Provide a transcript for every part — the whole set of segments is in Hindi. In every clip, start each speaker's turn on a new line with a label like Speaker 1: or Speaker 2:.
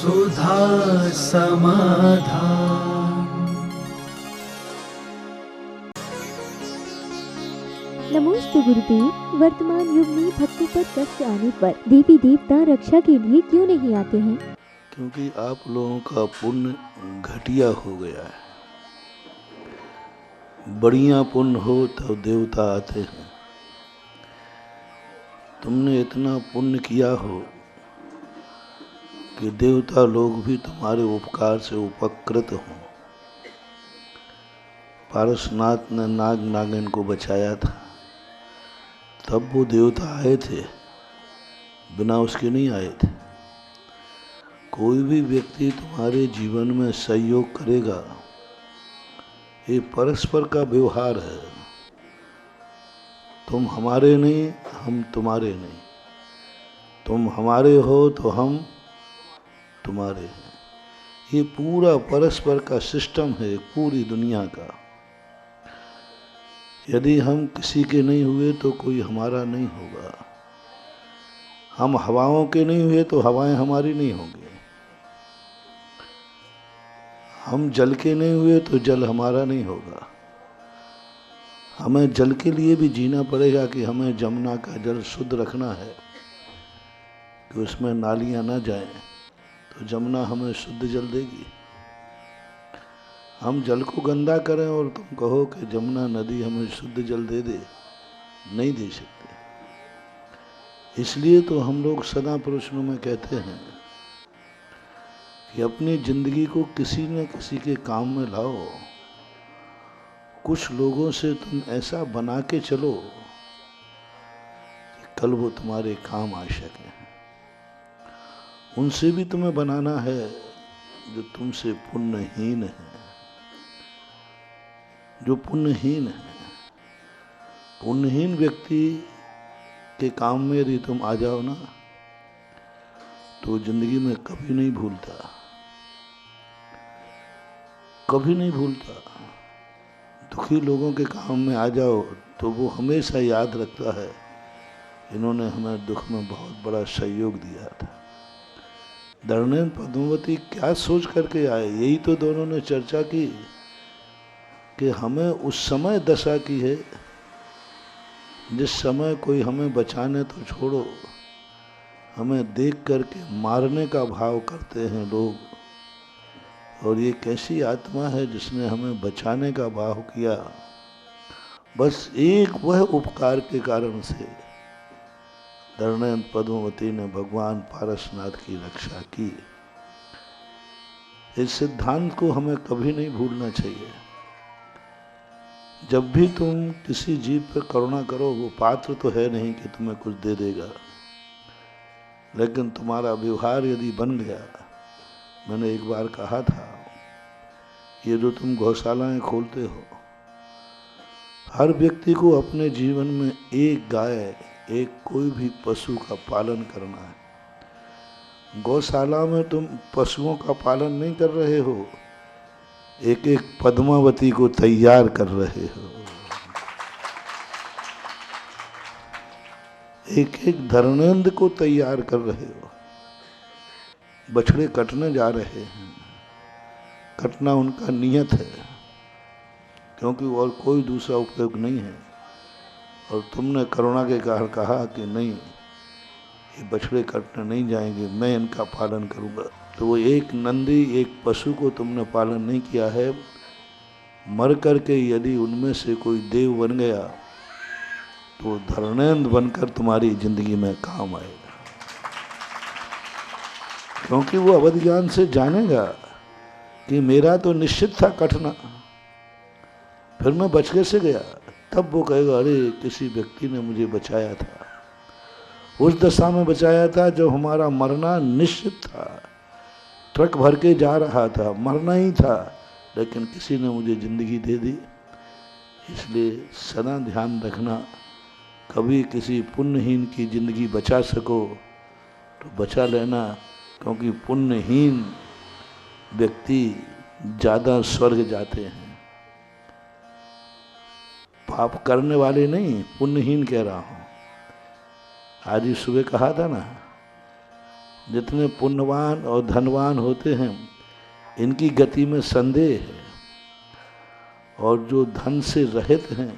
Speaker 1: सुधा समाधान।
Speaker 2: नमोस्तु गुरुदेव। वर्तमान युग में भक्तों पर कष्ट आने पर देवी देवता रक्षा के लिए क्यों नहीं आते हैं?
Speaker 3: क्योंकि आप लोगों का पुण्य घटिया हो गया है। बढ़िया पुण्य हो तो देवता आते हैं। तुमने इतना पुण्य किया हो कि देवता लोग भी तुम्हारे उपकार से उपकृत हों। पारसनाथ ने नाग नागिन को बचाया था, तब वो देवता आए थे, बिना उसके नहीं आए थे। कोई भी व्यक्ति तुम्हारे जीवन में सहयोग करेगा, ये परस्पर का व्यवहार है। तुम हमारे नहीं, हम तुम्हारे नहीं। तुम हमारे हो तो हम तुम्हारे हैं। ये पूरा परस्पर का सिस्टम है पूरी दुनिया का। यदि हम किसी के नहीं हुए तो कोई हमारा नहीं होगा। हम हवाओं के नहीं हुए तो हवाएं हमारी नहीं होंगी। हम जल के नहीं हुए तो जल हमारा नहीं होगा। हमें जल के लिए भी जीना पड़ेगा कि हमें जमुना का जल शुद्ध रखना है, कि उसमें नालियां ना जाएं, तो जमुना हमें शुद्ध जल देगी। हम जल को गंदा करें और तुम कहो कि जमुना नदी हमें शुद्ध जल दे दे, नहीं दे सकते। इसलिए तो हम लोग सदा प्रश्नों में कहते हैं कि अपनी जिंदगी को किसी न किसी के काम में लाओ। कुछ लोगों से तुम ऐसा बना के चलो कि कल वो तुम्हारे काम आ सके। उनसे भी तुम्हें बनाना है जो तुमसे पुण्यहीन है, जो पुण्यहीन है। पुण्यहीन व्यक्ति के काम में यदि तुम आ जाओ ना, तो जिंदगी में कभी नहीं भूलता, कभी नहीं भूलता। दुखी लोगों के काम में आ जाओ तो वो हमेशा याद रखता है, इन्होंने हमें दुख में बहुत बड़ा सहयोग दिया था। धर्मेंद्र पद्मावती क्या सोच करके आए, यही तो दोनों ने चर्चा की कि हमें उस समय दशा की है जिस समय कोई हमें बचाने तो छोड़ो, हमें देख करके मारने का भाव करते हैं लोग। और ये कैसी आत्मा है जिसने हमें बचाने का भाव किया, बस एक वह उपकार के कारण से धर्मेंद्र पद्मावती ने भगवान पारसनाथ की रक्षा की। इस सिद्धांत को हमें कभी नहीं भूलना चाहिए। जब भी तुम किसी जीव पर करुणा करो, वो पात्र तो है नहीं कि तुम्हें कुछ दे देगा, लेकिन तुम्हारा व्यवहार यदि बन गया। मैंने एक बार कहा था, ये जो तुम गौशालाएं खोलते हो, हर व्यक्ति को अपने जीवन में एक गाय, एक कोई भी पशु का पालन करना है। गौशाला में तुम पशुओं का पालन नहीं कर रहे हो, एक एक पद्मावती को तैयार कर रहे हो, एक एक धर्मेंद्र को तैयार कर रहे हो। बछड़े कटने जा रहे हैं, कटना उनका नियत है, क्योंकि और कोई दूसरा उपयोग नहीं है। और तुमने करुणा के कारण कहा कि नहीं, ये बछड़े कटने नहीं जाएंगे, मैं इनका पालन करूंगा। तो वो एक नंदी, एक पशु को तुमने पालन नहीं किया है। मर करके यदि उनमें से कोई देव बन गया तो धर्मेंद्र बनकर तुम्हारी जिंदगी में काम आएगा, क्योंकि वो अवध ज्ञान से जानेगा कि मेरा तो निश्चित था कटना, फिर मैं बच कैसे गया। तब वो कहेगा, अरे किसी व्यक्ति ने मुझे बचाया था, उस दशा में बचाया था जब हमारा मरना निश्चित था। ट्रक भर के जा रहा था, मरना ही था, लेकिन किसी ने मुझे जिंदगी दे दी। इसलिए सदा ध्यान रखना, कभी किसी पुण्यहीन की जिंदगी बचा सको तो बचा लेना, क्योंकि पुण्यहीन व्यक्ति ज़्यादा स्वर्ग जाते हैं। पाप करने वाले नहीं, पुण्यहीन कह रहा हूँ। आज ही सुबह कहा था ना, जितने पुण्यवान और धनवान होते हैं इनकी गति में संदेह है, और जो धन से रहित हैं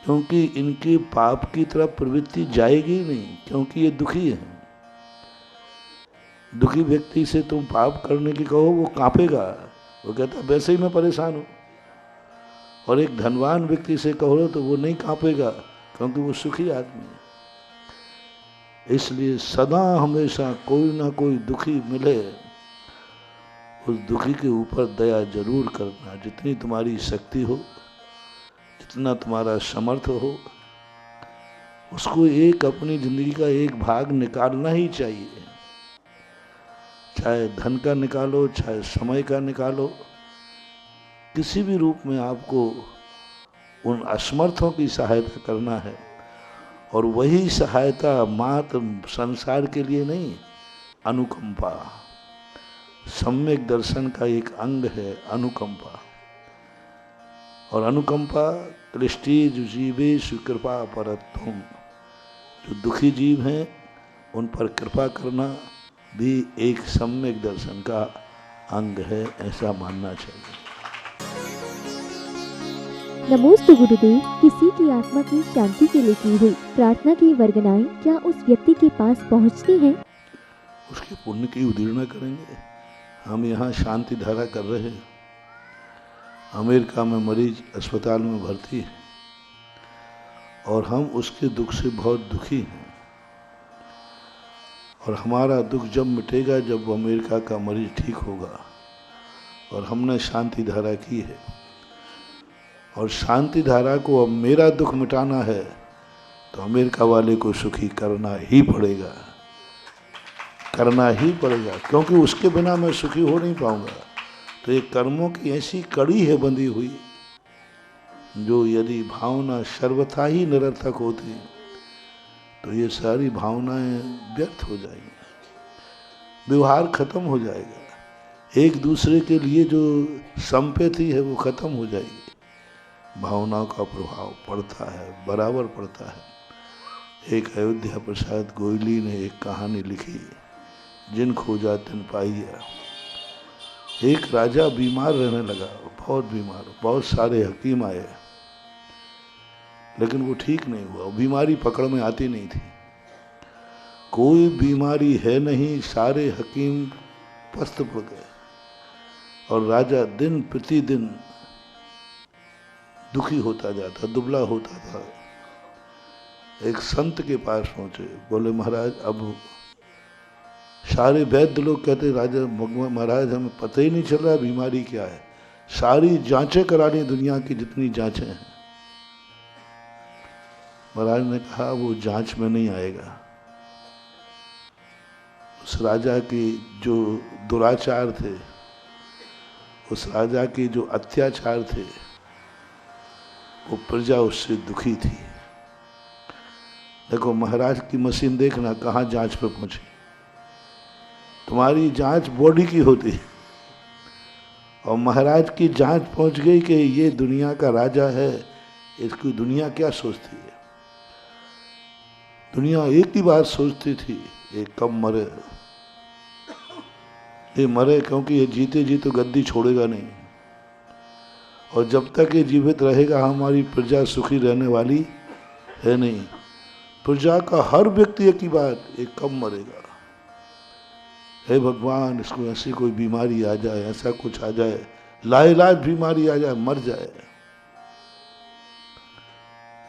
Speaker 3: क्योंकि इनके पाप की तरफ प्रवृत्ति जाएगी नहीं, क्योंकि ये दुखी हैं। दुखी व्यक्ति से तुम पाप करने की कहो वो कांपेगा, वो कहता वैसे ही मैं परेशान हूं। और एक धनवान व्यक्ति से कहो तो वो नहीं कांपेगा, क्योंकि वो सुखी आदमी है। इसलिए सदा हमेशा कोई ना कोई दुखी मिले, उस दुखी के ऊपर दया जरूर करना। जितनी तुम्हारी शक्ति हो, जितना तुम्हारा समर्थ हो, उसको एक अपनी जिंदगी का एक भाग निकालना ही चाहिए। चाहे धन का निकालो, चाहे समय का निकालो, किसी भी रूप में आपको उन असमर्थों की सहायता करना है। और वही सहायता मात्र संसार के लिए नहीं, अनुकंपा। सम्यक दर्शन का एक अंग है अनुकंपा। और अनुकंपा क्लिष्टि जीवेषु कृपा परत्वम, जो दुखी जीव हैं उन पर कृपा करना भी एक सम्यक दर्शन का अंग है, ऐसा मानना चाहिए।
Speaker 2: नमोस्तु गुरुदेव। किसी की आत्मा की शांति के लिए की हुई प्रार्थना की वर्गनाएं क्या उस व्यक्ति के पास पहुंचती हैं?
Speaker 3: उसके पुण्य की उदीर्णा करेंगे। हम यहाँ शांति धारा कर रहे हैं। अमेरिका में मरीज अस्पताल में भर्ती है और हम उसके दुख से बहुत दुखी हैं। और हमारा दुख जब मिटेगा जब वो अमेरिका का मरीज ठीक होगा। और हमने शांति धारा की है, और शांति धारा को अब मेरा दुख मिटाना है तो अमेरिका वाले को सुखी करना ही पड़ेगा, करना ही पड़ेगा, क्योंकि उसके बिना मैं सुखी हो नहीं पाऊंगा। तो ये कर्मों की ऐसी कड़ी है बंधी हुई, जो यदि भावना सर्वथा ही निरर्थक होती तो ये सारी भावनाएं व्यर्थ हो जाएंगी, व्यवहार खत्म हो जाएगा। एक दूसरे के लिए जो संपत्ति है वो खत्म हो जाएगी। भावनाओं का प्रभाव पड़ता है, बराबर पड़ता है। एक अयोध्या प्रसाद गोयली ने एक कहानी लिखी, जिन खोजा तिन पाइया। एक राजा बीमार रहने लगा, बहुत बीमार, बहुत सारे हकीम आए लेकिन वो ठीक नहीं हुआ। बीमारी पकड़ में आती नहीं थी, कोई बीमारी है नहीं, सारे हकीम पस्त पड़ गए। और राजा दिन प्रतिदिन दुखी होता जाता, दुबला होता था। एक संत के पास पहुंचे, बोले महाराज अब सारे वैद्य लोग कहते राजा महाराज हमें पता ही नहीं चल रहा बीमारी क्या है, सारी जांचें करानी दुनिया की जितनी जांचें हैं। महाराज ने कहा वो जांच में नहीं आएगा। उस राजा के जो दुराचार थे, उस राजा के जो अत्याचार थे, वो प्रजा उससे दुखी थी। देखो महाराज की मशीन देखना कहाँ जांच पे पहुंची। तुम्हारी जांच बॉडी की होती है और महाराज की जांच पहुंच गई कि ये दुनिया का राजा है, इसकी दुनिया क्या सोचती है। दुनिया एक ही बात सोचती थी, ये कब मरे। ये मरे क्योंकि ये जीते जी तो गद्दी छोड़ेगा नहीं, और जब तक ये जीवित रहेगा हमारी प्रजा सुखी रहने वाली है नहीं। प्रजा का हर व्यक्ति एक ही बात, ये कब मरेगा। हे भगवान इसको ऐसी कोई बीमारी आ जाए, ऐसा कुछ आ जाए, लाइलाज बीमारी आ जाए, मर जाए।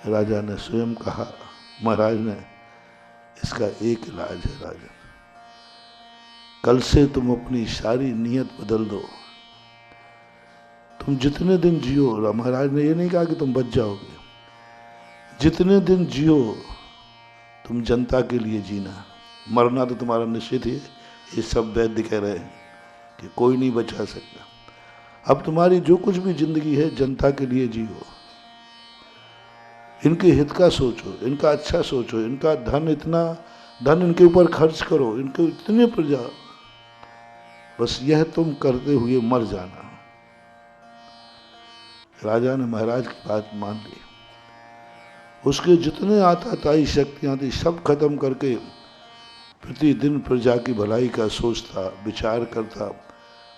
Speaker 3: राजा ने स्वयं कहा, महाराज ने, इसका एक इलाज है राजन, कल से तुम अपनी सारी नीयत बदल दो। तुम जितने दिन जियो, महाराज ने ये नहीं कहा कि तुम बच जाओगे, जितने दिन जियो तुम जनता के लिए जीना, मरना तो तुम्हारा निश्चित ही है। ये सब वैद्य कह रहे हैं कि कोई नहीं बचा सकता। अब तुम्हारी जो कुछ भी जिंदगी है जनता के लिए जियो, इनके हित का सोचो, इनका अच्छा सोचो, इनका धन, इतना धन इनके ऊपर खर्च करो, इनके इतने प्रजा, बस यह तुम करते हुए मर जाना। राजा ने महाराज की बात मान ली। उसके जितने आताताई शक्तियां थी सब खत्म करके प्रतिदिन प्रजा की भलाई का सोचता, विचार करता,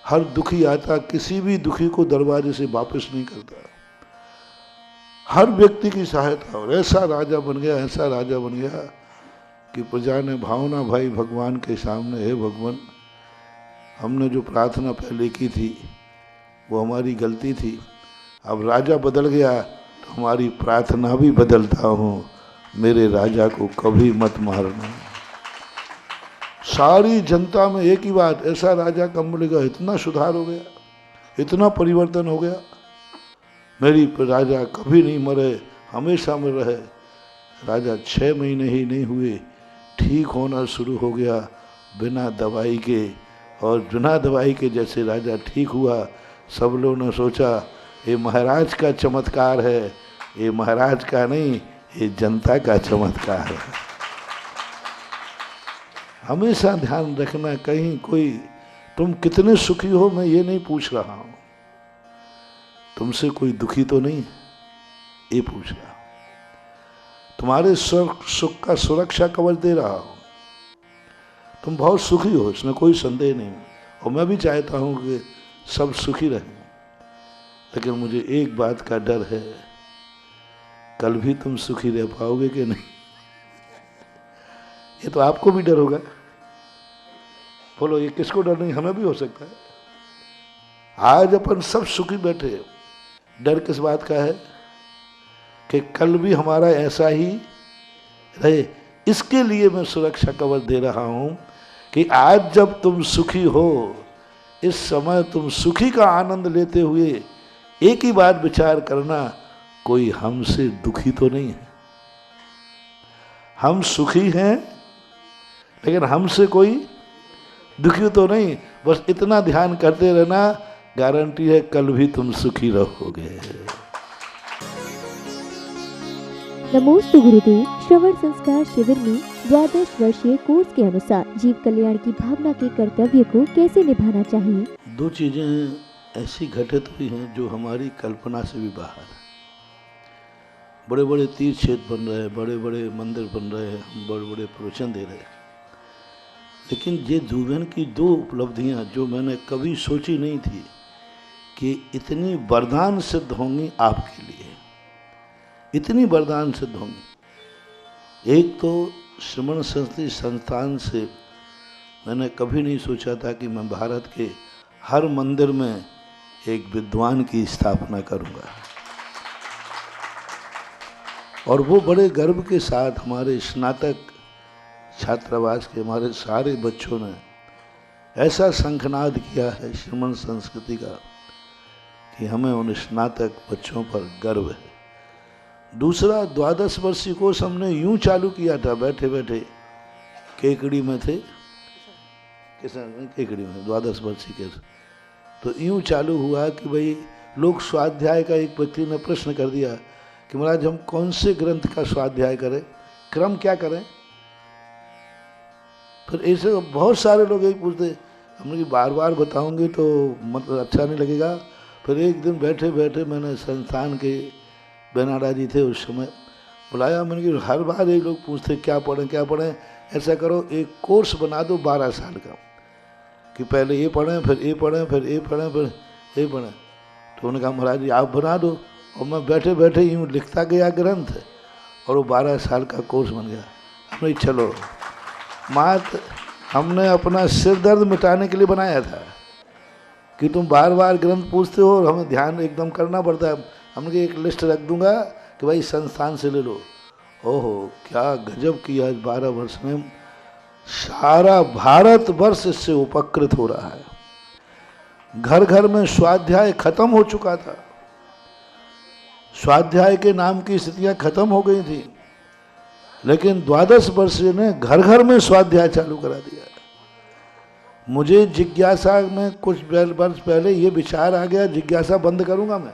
Speaker 3: हर दुखी आता किसी भी दुखी को दरवाजे से वापस नहीं करता, हर व्यक्ति की सहायता। और ऐसा राजा बन गया, ऐसा राजा बन गया कि प्रजा ने भावना भाई भगवान के सामने, हे भगवान, हमने जो प्रार्थना पहले की थी वो हमारी गलती थी, अब राजा बदल गया तो हमारी प्रार्थना भी बदलता हूँ, मेरे राजा को कभी मत मारना। सारी जनता में एक ही बात, ऐसा राजा कब मिलेगा। इतना सुधार हो गया, इतना परिवर्तन हो गया, मेरी राजा कभी नहीं मरे, हमेशा में रहे। राजा 6 महीने ही नहीं हुए, ठीक होना शुरू हो गया बिना दवाई के, और बिना दवाई के जैसे राजा ठीक हुआ, सब लोगों ने सोचा ये महाराज का चमत्कार है, ये महाराज का नहीं, ये जनता का चमत्कार है। हमेशा ध्यान रखना, कहीं कोई तुम कितने सुखी हो मैं ये नहीं पूछ रहा हूं, तुमसे कोई दुखी तो नहीं ये पूछ रहा, तुम्हारे सुख का सुरक्षा कवच दे रहा हूं, तुम बहुत सुखी हो, इसमें कोई संदेह नहीं। और मैं भी चाहता हूं कि सब सुखी रहें, लेकिन मुझे एक बात का डर है, कल भी तुम सुखी रह पाओगे कि नहीं, ये तो आपको भी डर होगा। बोलो ये किसको डर नहीं, हमें भी हो सकता है। आज अपन सब सुखी बैठे, डर किस बात का है कि कल भी हमारा ऐसा ही रहे। इसके लिए मैं सुरक्षा कवच दे रहा हूं कि आज जब तुम सुखी हो, इस समय तुम सुखी का आनंद लेते हुए एक ही बात विचार करना, कोई हमसे दुखी तो नहीं है। हम सुखी हैं लेकिन हमसे कोई दुखी तो नहीं, बस इतना ध्यान करते रहना, गारंटी है कल भी तुम सुखी रहोगे।
Speaker 2: नमोस्तु गुरुदेव। श्रवण संस्कार शिविर में 12 वर्षीय कोर्स के अनुसार जीव कल्याण की भावना के कर्तव्य को कैसे निभाना चाहिए।
Speaker 3: 2 चीजें ऐसी घटित हुई हैं जो हमारी कल्पना से भी बाहर है। बड़े बड़े तीर्थ क्षेत्र बन रहे हैं, बड़े बड़े मंदिर बन रहे हैं, हम बड़े बड़े प्रवचन दे रहे हैं, लेकिन ये जीवन की 2 उपलब्धियां जो मैंने कभी सोची नहीं थी कि इतनी वरदान सिद्ध होंगी आपके लिए, इतनी वरदान सिद्ध होंगी। एक तो श्रमण संस्कृति संस्थान से मैंने कभी नहीं सोचा था कि मैं भारत के हर मंदिर में एक विद्वान की स्थापना करूंगा, और वो बड़े गर्व के साथ हमारे स्नातक छात्रावास के हमारे सारे बच्चों ने ऐसा शंखनाद किया है श्रमण संस्कृति का कि हमें उन स्नातक बच्चों पर गर्व है। दूसरा, 12 वर्षीय कोर्स हमने यूं चालू किया था, बैठे बैठे केकड़ी में थे, केकड़ी में 12 वर्षीय के, तो यूं चालू हुआ कि भाई लोग स्वाध्याय का, एक व्यक्ति ने प्रश्न कर दिया कि महाराज हम कौन से ग्रंथ का स्वाध्याय करें, क्रम क्या करें। फिर ऐसे बहुत सारे लोग यही पूछते, हमने कि बार बार बताऊंगे तो मतलब अच्छा नहीं लगेगा। फिर एक दिन बैठे बैठे मैंने संस्थान के बेनाडा जी थे उस समय बुलाया, मैंने कि हर बार ये लोग पूछते क्या पढ़ें क्या पढ़ें, ऐसा करो एक कोर्स बना दो 12 साल का, कि पहले ये पढ़ें फिर ये पढ़ें फिर ये पढ़ें फिर ये पढ़ें। तो उन्होंने कहा महाराज जी आप बना दो, और मैं बैठे बैठे यूँ लिखता गया ग्रंथ, और वो 12 साल का कोर्स बन गया। हमने चलो मात हमने अपना सिर दर्द मिटाने के लिए बनाया था कि तुम बार बार ग्रंथ पूछते हो और हमें ध्यान एकदम करना पड़ता है। हमने एक लिस्ट रख दूंगा कि भाई संस्थान से ले लो। ओहो क्या गजब किया, 12 वर्ष में सारा भारत वर्ष इससे उपकृत हो रहा है। घर घर में स्वाध्याय खत्म हो चुका था, स्वाध्याय के नाम की स्थितियां खत्म हो गई थी, लेकिन 12 वर्षीय ने घर घर में स्वाध्याय चालू करा दिया। मुझे जिज्ञासा में कुछ वर्ष पहले ये विचार आ गया, जिज्ञासा बंद करूंगा मैं,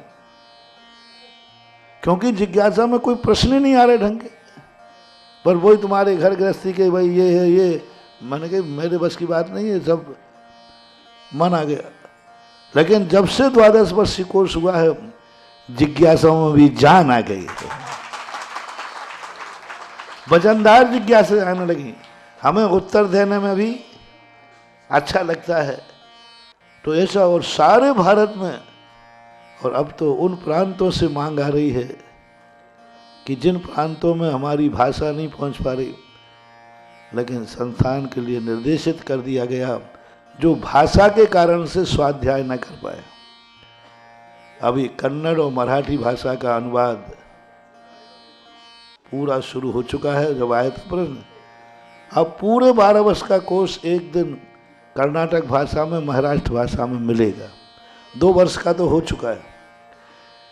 Speaker 3: क्योंकि जिज्ञासा में कोई प्रश्न ही नहीं आ रहे ढंग के, पर वही तुम्हारे घर गृहस्थी के भाई ये है ये, मैंने कहा मेरे बस की बात नहीं है, सब मन आ गया। लेकिन जब से 12 वर्षीय कोर्स हुआ है, जिज्ञासाओं में भी जान आ गई है, वजनदार जिज्ञासा आने लगी। हमें उत्तर देने में भी अच्छा लगता है। तो ऐसा और सारे भारत में, और अब तो उन प्रांतों से मांग आ रही है कि जिन प्रांतों में हमारी भाषा नहीं पहुंच पा रही, लेकिन संस्थान के लिए निर्देशित कर दिया गया, जो भाषा के कारण से स्वाध्याय न कर पाए। अभी कन्नड़ और मराठी भाषा का अनुवाद पूरा शुरू हो चुका है। जब आया था प्रश्न, अब पूरे 12 वर्ष का कोर्स एक दिन कर्नाटक भाषा में, महाराष्ट्र भाषा में मिलेगा। 2 वर्ष का तो हो चुका है।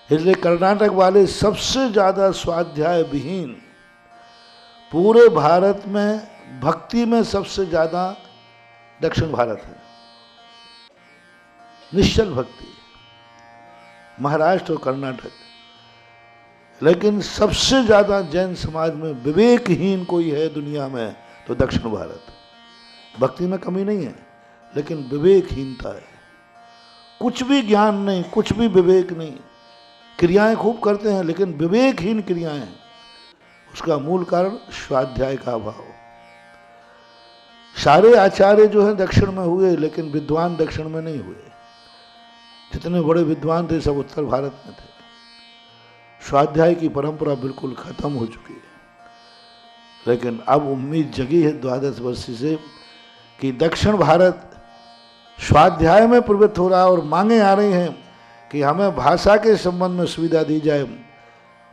Speaker 3: इसलिए कर्नाटक वाले सबसे ज़्यादा स्वाध्याय विहीन पूरे भारत में, भक्ति में सबसे ज़्यादा दक्षिण भारत है, निश्चल भक्ति, महाराष्ट्र और कर्नाटक। लेकिन सबसे ज़्यादा जैन समाज में विवेकहीन कोई है दुनिया में तो दक्षिण भारत। भक्ति में कमी नहीं है, लेकिन विवेकहीनता है। कुछ भी ज्ञान नहीं, कुछ भी विवेक नहीं, क्रियाएं खूब करते हैं लेकिन विवेकहीन क्रियाएं हैं। उसका मूल कारण स्वाध्याय का अभाव। सारे आचार्य जो हैं दक्षिण में हुए, लेकिन विद्वान दक्षिण में नहीं हुए। जितने बड़े विद्वान थे सब उत्तर भारत में थे। स्वाध्याय की परंपरा बिल्कुल खत्म हो चुकी है। लेकिन अब उम्मीद जगी है 12 वर्ष से कि दक्षिण भारत स्वाध्याय में प्रवृत्त हो रहा है, और मांगे आ रही हैं कि हमें भाषा के संबंध में सुविधा दी जाए।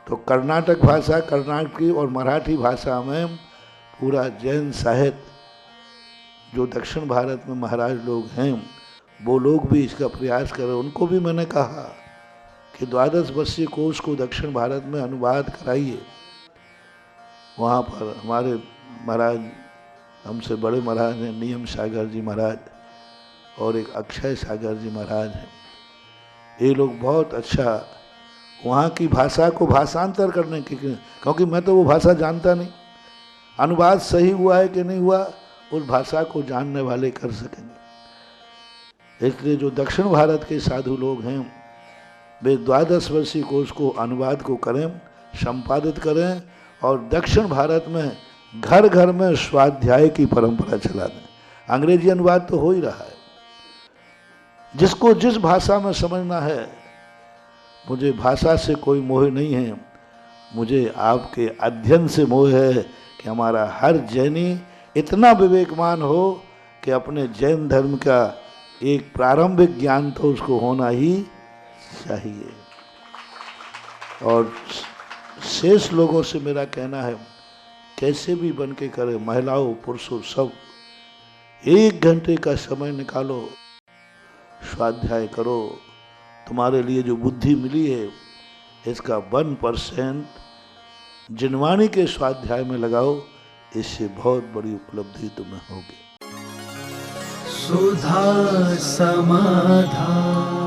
Speaker 3: तो कर्नाटक भाषा, कर्नाटकी और मराठी भाषा में पूरा जैन साहित्य, जो दक्षिण भारत में महाराज लोग हैं, वो लोग भी इसका प्रयास करें। उनको भी मैंने कहा कि 12 वर्षीय कोर्स को दक्षिण भारत में अनुवाद कराइए। वहाँ पर हमारे महाराज, हमसे बड़े महाराज हैं, नियम सागर जी महाराज और एक अक्षय सागर जी महाराज हैं। ये लोग बहुत अच्छा वहाँ की भाषा को भाषांतर करने की, क्योंकि मैं तो वो भाषा जानता नहीं, अनुवाद सही हुआ है कि नहीं हुआ उस भाषा को जानने वाले कर सकेंगे। इसलिए जो दक्षिण भारत के साधु लोग हैं वे 12 वर्षीय कोर्स को अनुवाद को करें, संपादित करें, और दक्षिण भारत में घर घर में स्वाध्याय की परंपरा चला दें। अंग्रेजी अनुवाद तो हो ही रहा है। जिसको जिस भाषा में समझना है, मुझे भाषा से कोई मोह नहीं है, मुझे आपके अध्ययन से मोह है कि हमारा हर जैनी इतना विवेकवान हो कि अपने जैन धर्म का एक प्रारंभिक ज्ञान तो उसको होना ही चाहिए। और शेष लोगों से मेरा कहना है, कैसे भी बन के करे, महिलाओं पुरुषों सब 1 घंटे का समय निकालो, स्वाध्याय करो। तुम्हारे लिए जो बुद्धि मिली है इसका 1% जिनवाणी के स्वाध्याय में लगाओ, इससे बहुत बड़ी उपलब्धि तुम्हें होगी।
Speaker 1: सुधा समाधान।